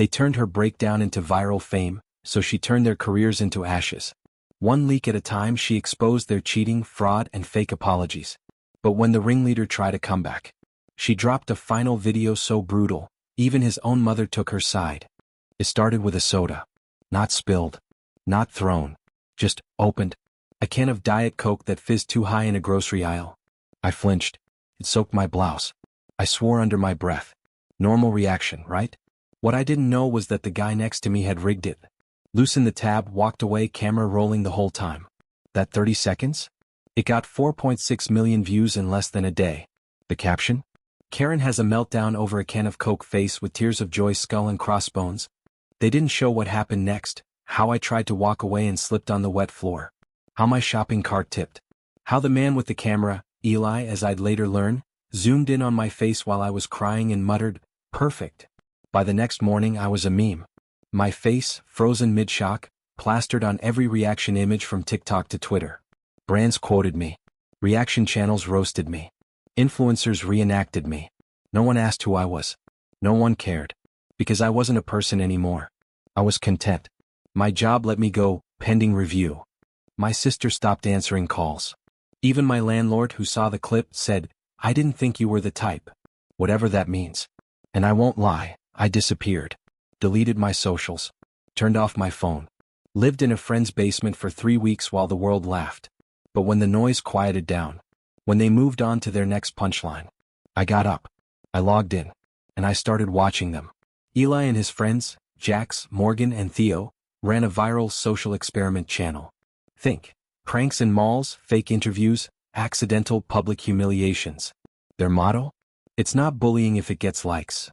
They turned her breakdown into viral fame, so she turned their careers into ashes. One leak at a time, she exposed their cheating, fraud, and fake apologies. But when the ringleader tried a comeback, she dropped a final video so brutal, even his own mother took her side. It started with a soda. Not spilled. Not thrown. Just opened. A can of Diet Coke that fizzed too high in a grocery aisle. I flinched. It soaked my blouse. I swore under my breath. Normal reaction, right? What I didn't know was that the guy next to me had rigged it. Loosened the tab, walked away, camera rolling the whole time. That 30 seconds? It got 4.6 million views in less than a day. The caption? Karen has a meltdown over a can of Coke, face with tears of joy, skull and crossbones. They didn't show what happened next, how I tried to walk away and slipped on the wet floor. How my shopping cart tipped. How the man with the camera, Eli as I'd later learn, zoomed in on my face while I was crying and muttered, "Perfect." By the next morning I was a meme. My face, frozen mid-shock, plastered on every reaction image from TikTok to Twitter. Brands quoted me. Reaction channels roasted me. Influencers reenacted me. No one asked who I was. No one cared. Because I wasn't a person anymore. I was content. My job let me go, pending review. My sister stopped answering calls. Even my landlord, who saw the clip, said, "I didn't think you were the type." Whatever that means. And I won't lie, I disappeared. Deleted my socials. Turned off my phone. Lived in a friend's basement for 3 weeks while the world laughed. But when the noise quieted down, when they moved on to their next punchline, I got up. I logged in. And I started watching them. Eli and his friends, Jax, Morgan, and Theo, ran a viral social experiment channel. Think. Pranks in malls, fake interviews, accidental public humiliations. Their motto? It's not bullying if it gets likes.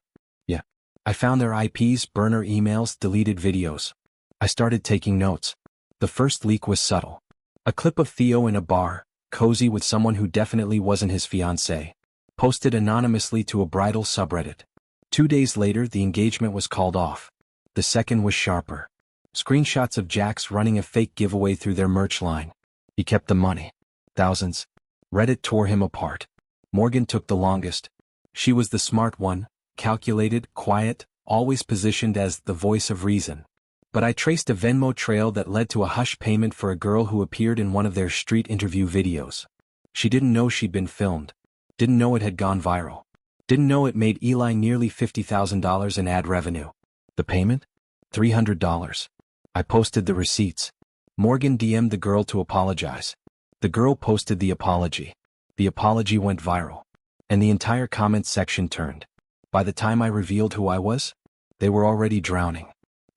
Yeah. I found their IPs, burner emails, deleted videos. I started taking notes. The first leak was subtle. A clip of Theo in a bar, cozy with someone who definitely wasn't his fiancée. Posted anonymously to a bridal subreddit. 2 days later, the engagement was called off. The second was sharper. Screenshots of Jax running a fake giveaway through their merch line. He kept the money. Thousands. Reddit tore him apart. Morgan took the longest. She was the smart one, calculated, quiet, always positioned as the voice of reason. But I traced a Venmo trail that led to a hush payment for a girl who appeared in one of their street interview videos. She didn't know she'd been filmed. Didn't know it had gone viral. Didn't know it made Eli nearly $50,000 in ad revenue. The payment? $300. I posted the receipts. Morgan DM'd the girl to apologize. The girl posted the apology. The apology went viral. And the entire comment section turned. By the time I revealed who I was, they were already drowning.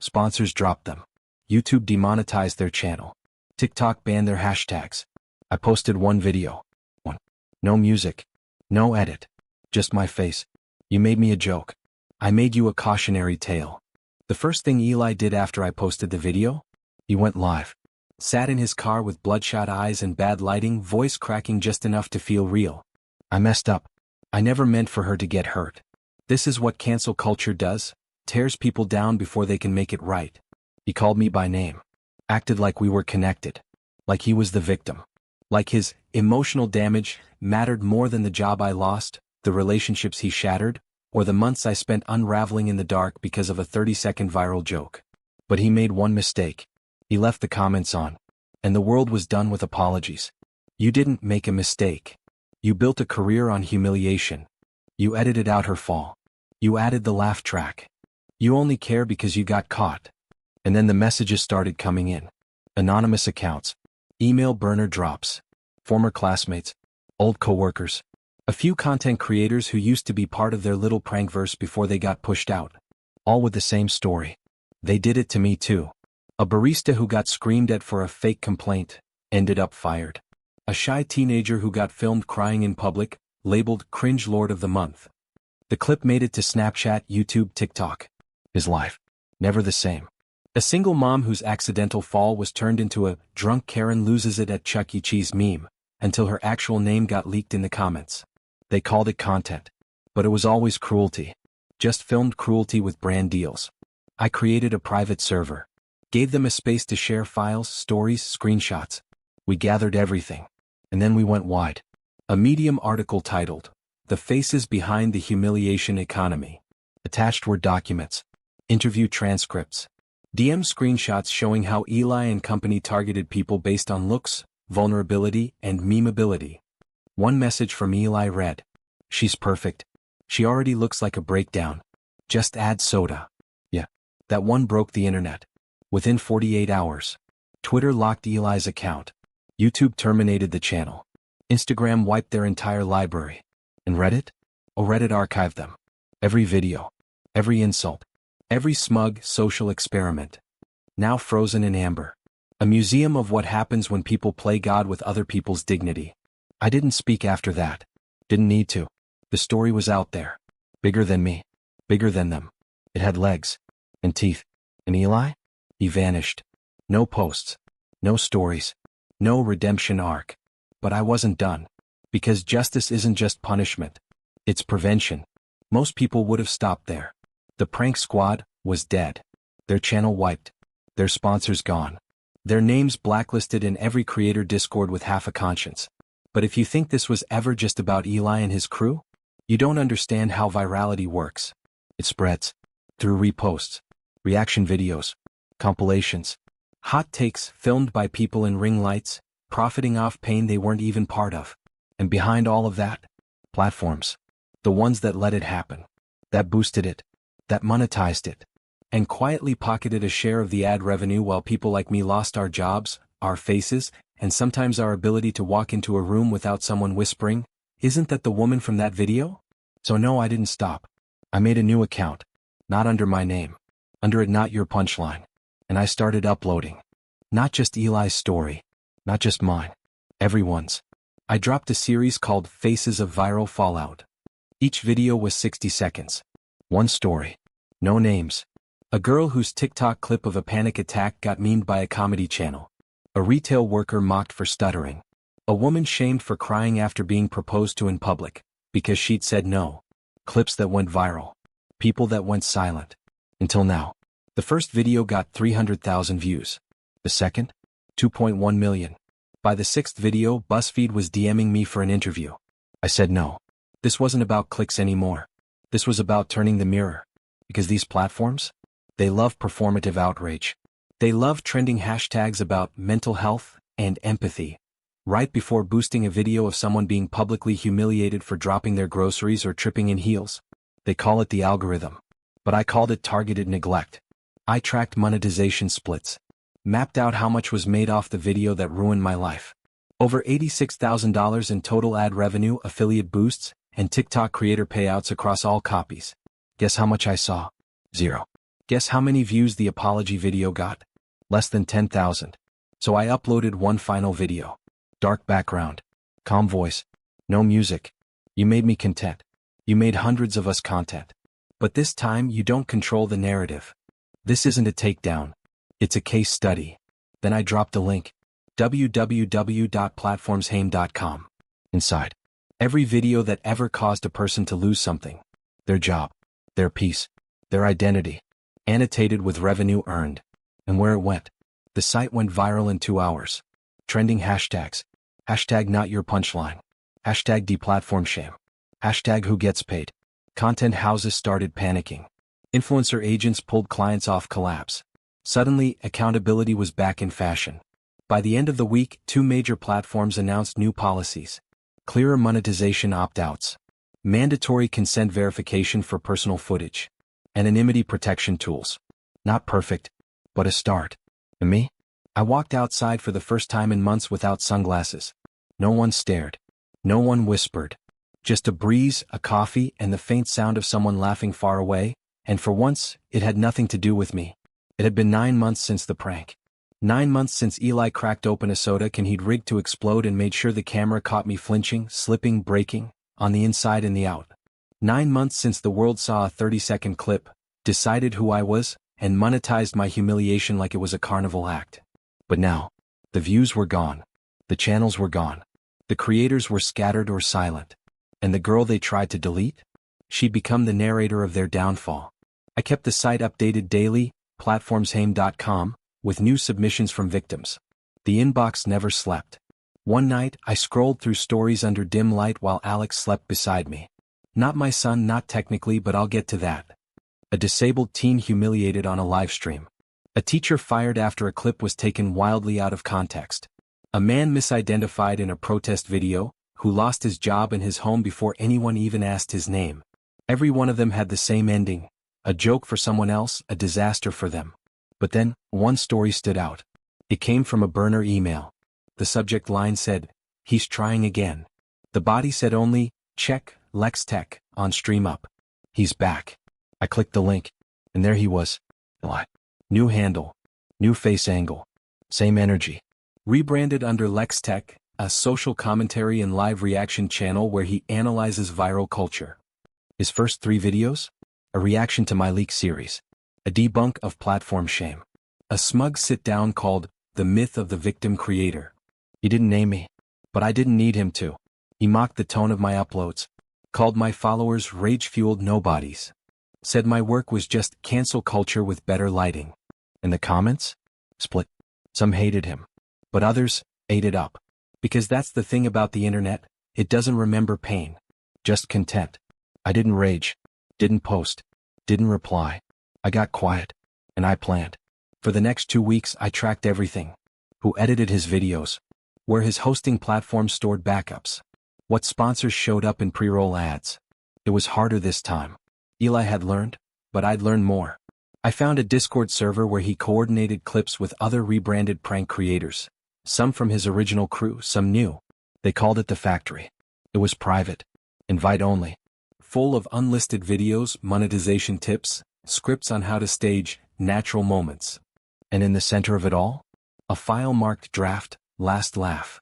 Sponsors dropped them. YouTube demonetized their channel. TikTok banned their hashtags. I posted one video. One. No music. No edit. Just my face. You made me a joke. I made you a cautionary tale. The first thing Eli did after I posted the video? He went live. Sat in his car with bloodshot eyes and bad lighting, voice cracking just enough to feel real. I messed up. I never meant for her to get hurt. This is what cancel culture does. Tears people down before they can make it right. He called me by name. Acted like we were connected. Like he was the victim. Like his emotional damage mattered more than the job I lost, the relationships he shattered, or the months I spent unraveling in the dark because of a 30-second viral joke. But he made one mistake. He left the comments on. And the world was done with apologies. You didn't make a mistake. You built a career on humiliation. You edited out her fall. You added the laugh track. You only care because you got caught. And then the messages started coming in. Anonymous accounts. Email burner drops. Former classmates. Old coworkers. A few content creators who used to be part of their little prankverse before they got pushed out. All with the same story. They did it to me too. A barista who got screamed at for a fake complaint, ended up fired. A shy teenager who got filmed crying in public, labeled Cringe Lord of the Month. The clip made it to Snapchat, YouTube, TikTok. His life. Never the same. A single mom whose accidental fall was turned into a drunk Karen loses it at Chuck E. Cheese meme, until her actual name got leaked in the comments. They called it content. But it was always cruelty. Just filmed cruelty with brand deals. I created a private server. Gave them a space to share files, stories, screenshots. We gathered everything. And then we went wide. A Medium article titled, "The Faces Behind the Humiliation Economy." Attached were documents. interview transcripts, DM screenshots showing how Eli and company targeted people based on looks, vulnerability, and memeability. One message from Eli read, "She's perfect. She already looks like a breakdown. Just add soda." Yeah. That one broke the internet. Within 48 hours. Twitter locked Eli's account. YouTube terminated the channel. Instagram wiped their entire library. And Reddit? Oh, Reddit archived them. Every video. Every insult. Every smug social experiment. Now frozen in amber. A museum of what happens when people play God with other people's dignity. I didn't speak after that. Didn't need to. The story was out there. Bigger than me. Bigger than them. It had legs. And teeth. And Eli? He vanished. No posts. No stories. No redemption arc. But I wasn't done. Because justice isn't just punishment. It's prevention. Most people would have stopped there. The prank squad was dead. Their channel wiped. Their sponsors gone. Their names blacklisted in every creator Discord with half a conscience. But if you think this was ever just about Eli and his crew, you don't understand how virality works. It spreads. Through reposts, reaction videos, compilations, hot takes filmed by people in ring lights, profiting off pain they weren't even part of. And behind all of that, platforms. The ones that let it happen. That boosted it. That monetized it. And quietly pocketed a share of the ad revenue while people like me lost our jobs, our faces, and sometimes our ability to walk into a room without someone whispering, "Isn't that the woman from that video?" So no, I didn't stop. I made a new account. Not under my name. Under it, Not Your Punchline. And I started uploading. Not just Eli's story. Not just mine. Everyone's. I dropped a series called Faces of Viral Fallout. Each video was 60 seconds. One story. No names. A girl whose TikTok clip of a panic attack got memed by a comedy channel. A retail worker mocked for stuttering. A woman shamed for crying after being proposed to in public, because she'd said no. Clips that went viral. People that went silent. Until now. The first video got 300,000 views. The second? 2.1 million. By the sixth video, BuzzFeed was DMing me for an interview. I said no. This wasn't about clicks anymore. This was about turning the mirror. Because these platforms? They love performative outrage. They love trending hashtags about mental health and empathy. Right before boosting a video of someone being publicly humiliated for dropping their groceries or tripping in heels. They call it the algorithm. But I called it targeted neglect. I tracked monetization splits. Mapped out how much was made off the video that ruined my life. Over $86,000 in total ad revenue, affiliate boosts, and TikTok creator payouts across all copies. Guess how much I saw? 0. Guess how many views the apology video got? Less than 10,000. So I uploaded one final video. Dark background. Calm voice. No music. You made me content. You made hundreds of us content. But this time you don't control the narrative. This isn't a takedown. It's a case study. Then I dropped a link. www.platformshaim.com. Inside. Every video that ever caused a person to lose something. Their job. Their peace. Their identity. Annotated with revenue earned. And where it went. The site went viral in 2 hours. Trending hashtags. Hashtag Not Your Punchline. Hashtag deplatformshame. Hashtag Who Gets Paid. Content houses started panicking. Influencer agents pulled clients off collapse. Suddenly, accountability was back in fashion. By the end of the week, 2 major platforms announced new policies. Clearer monetization opt-outs. Mandatory consent verification for personal footage. Anonymity protection tools. Not perfect, but a start. And me? I walked outside for the first time in months without sunglasses. No one stared. No one whispered. Just a breeze, a coffee, and the faint sound of someone laughing far away, and for once, it had nothing to do with me. It had been 9 months since the prank. 9 months since Eli cracked open a soda can he'd rigged to explode and made sure the camera caught me flinching, slipping, breaking, on the inside and the out. 9 months since the world saw a 30-second clip, decided who I was, and monetized my humiliation like it was a carnival act. But now, the views were gone. The channels were gone. The creators were scattered or silent. And the girl they tried to delete? She'd become the narrator of their downfall. I kept the site updated daily, platformshaim.com, with new submissions from victims. The inbox never slept. One night, I scrolled through stories under dim light while Alex slept beside me. Not my son, not technically, but I'll get to that. A disabled teen humiliated on a live stream. A teacher fired after a clip was taken wildly out of context. A man misidentified in a protest video, who lost his job and his home before anyone even asked his name. Every one of them had the same ending. A joke for someone else, a disaster for them. But then, one story stood out. It came from a burner email. The subject line said, "He's trying again." The body said only, "Check, Lex Tech, on stream up. He's back." I clicked the link, and there he was. What? New handle. New face angle. Same energy. Rebranded under Lex Tech, a social commentary and live reaction channel where he analyzes viral culture. His first 3 videos? A reaction to my leak series. A debunk of platform shame. A smug sit-down called The Myth of the Victim Creator. He didn't name me, but I didn't need him to. He mocked the tone of my uploads. Called my followers rage-fueled nobodies. Said my work was just cancel culture with better lighting. And the comments? Split. Some hated him. But others ate it up. Because that's the thing about the internet, it doesn't remember pain. Just content. I didn't rage. Didn't post. Didn't reply. I got quiet. And I planned. For the next 2 weeks I tracked everything. Who edited his videos. Where his hosting platform stored backups. What sponsors showed up in pre-roll ads. It was harder this time. Eli had learned, but I'd learn more. I found a Discord server where he coordinated clips with other rebranded prank creators. Some from his original crew, some new. They called it the factory. It was private. Invite only. Full of unlisted videos, monetization tips, scripts on how to stage natural moments. And in the center of it all? A file marked draft, last laugh.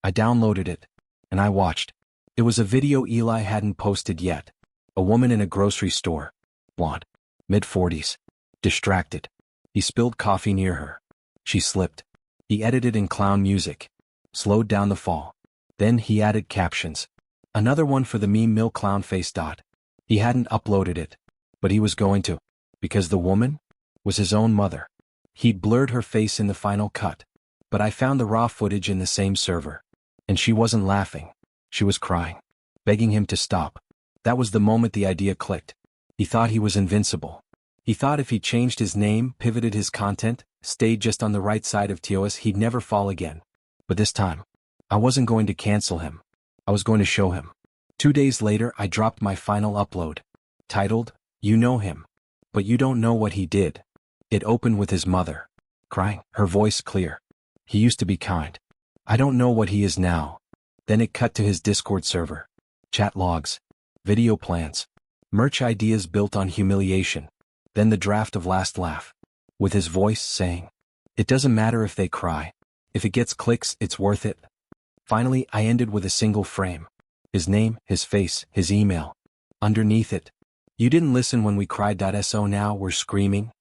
I downloaded it. And I watched. It was a video Eli hadn't posted yet. A woman in a grocery store. Blonde. Mid-40s. Distracted. He spilled coffee near her. She slipped. He edited in clown music. Slowed down the fall. Then he added captions. Another one for the meme mill clown face dot. He hadn't uploaded it. But he was going to. Because the woman was his own mother. He'd blurred her face in the final cut. But I found the raw footage in the same server. And she wasn't laughing. She was crying. Begging him to stop. That was the moment the idea clicked. He thought he was invincible. He thought if he changed his name, pivoted his content, stayed just on the right side of TOS, he'd never fall again. But this time, I wasn't going to cancel him. I was going to show him. 2 days later, I dropped my final upload. Titled, "You Know Him. But You Don't Know What He Did." It opened with his mother. Crying, her voice clear. He used to be kind. I don't know what he is now. Then it cut to his Discord server. Chat logs. Video plans. Merch ideas built on humiliation. Then the draft of last laugh. With his voice saying, "It doesn't matter if they cry. If it gets clicks, it's worth it." Finally, I ended with a single frame. His name, his face, his email. Underneath it. "You didn't listen when we cried. So now we're screaming."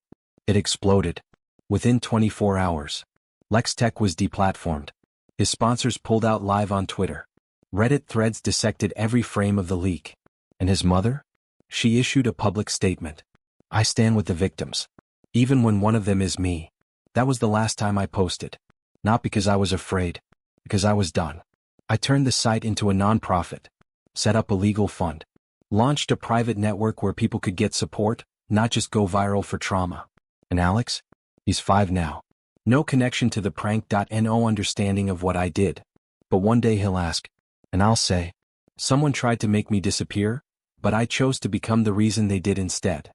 It exploded. Within 24 hours. Lex Tech was deplatformed. His sponsors pulled out live on Twitter. Reddit threads dissected every frame of the leak. And his mother? She issued a public statement. "I stand with the victims. Even when one of them is me." That was the last time I posted. Not because I was afraid. Because I was done. I turned the site into a nonprofit. Set up a legal fund. Launched a private network where people could get support, not just go viral for trauma. And Alex? He's 5 now. No connection to the prank. No understanding of what I did. But one day he'll ask. And I'll say, someone tried to make me disappear, but I chose to become the reason they did instead.